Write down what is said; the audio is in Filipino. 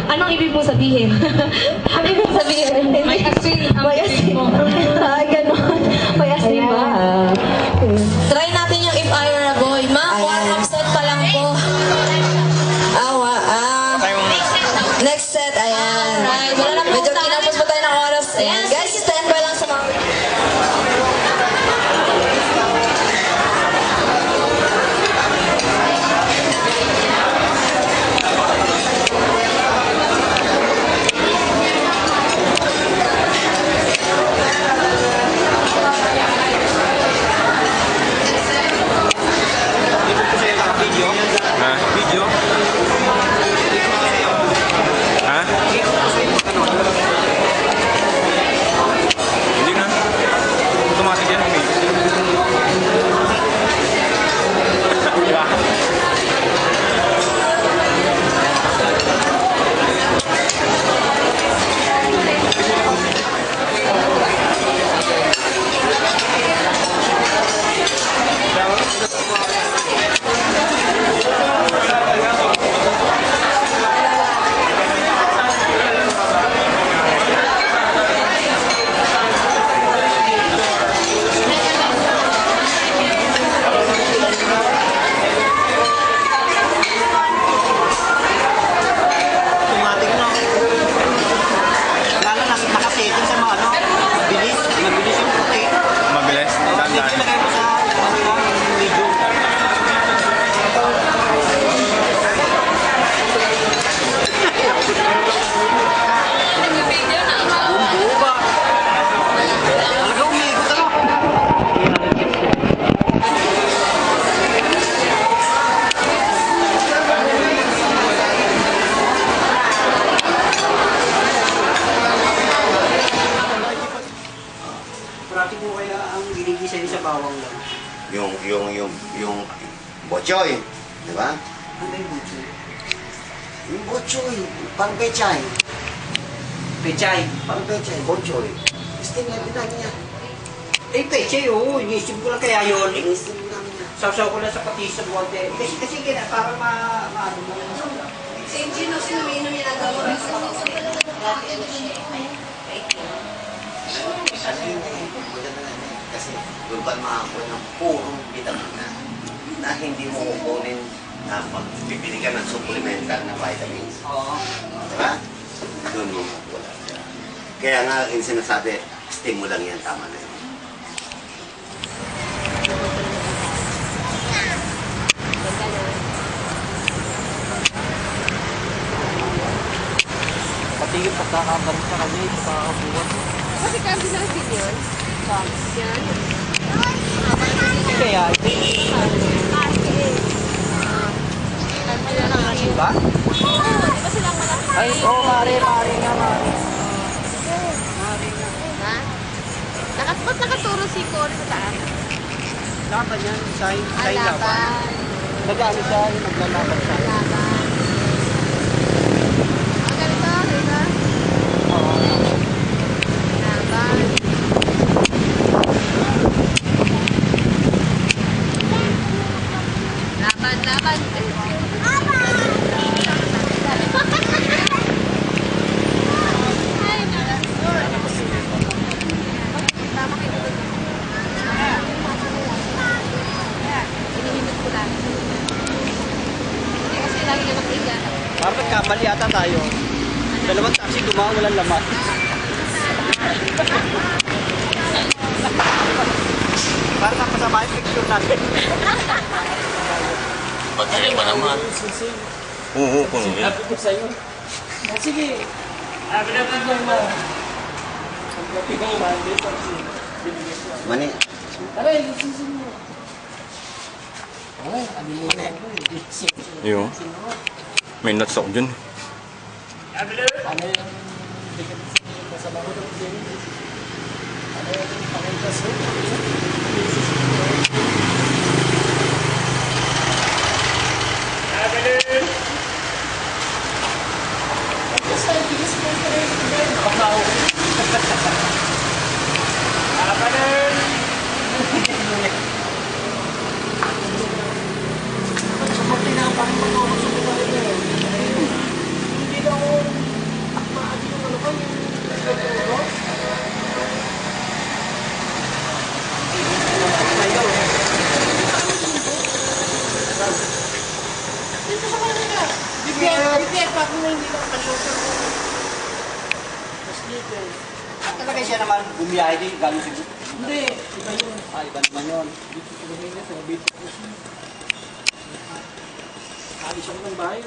Anong ibig mo sabihin? Ano ibig sabihin? May asin ang may asin mo. Ay, ganon. May asin ba? Try natin yung If I Were a Boy. Ma, 1 set pa lang po. Next set, ayan. Medyo kinapos pa tayo ng oras. Ayan. Guys, stand by lang sa mga... Yung bochoy, di ba? Ano yung bochoy? Yung bochoy, pang pechay. Pechay? Pang pechay, bochoy. Gusto niya, bilang niya. Eh, pechay, oo. Inisip ko lang kaya yun. Inisip lang niya. Sausaw ko lang sa patis sa buwante. Kasi ganyan, para maano mo yung sausaw. Same Gino, sino may inom yung nagawa? Kasi doon ka makakuha ng purong vitamina na hindi mo kukunin na pag bibili ka ng supplemental na vitamins. Oo. Diba? Doon mo makukuha. Kaya nga yung sinasabi, stimulang yan, tama na yun. Pati yung pagkakabarin sa kanya, yung pagkakabuhat. Kasi kasi sa asin yun. Yan. Kaya, ba? Di ba silang malaki? Ay, oo, mare nga, mare. Ha? Ba't nakaturo si Cory sa taas? Laban yan, sign laban. Alaban. Nag-ano siya, yung naglalaban siya. Alaban. Ang ganito, diba? Oo. Alaban. Laban. Ay, tama kayo. Hinihimit ko lang. Kasi lagi na makiga. Parang nagkamali yata tayo. Dalawang taxi gumawa, walang laman. Parang napasama yung picture natin. Pagkali pa naman. Oo, kung hindi. Sabi ko sa'yo. Sige. Sabi na ko mo. Mani, Aray, susun mo. Yung. May nuts ako dyan. Ano yung kasama ko ng Jenny? Ano yung pakita Talaga siya naman bumiyahe din galing sa Hindi, iba yun. Iba naman yun. Dito sa Pilipinas, sa Bito. Alis ako ng bahay.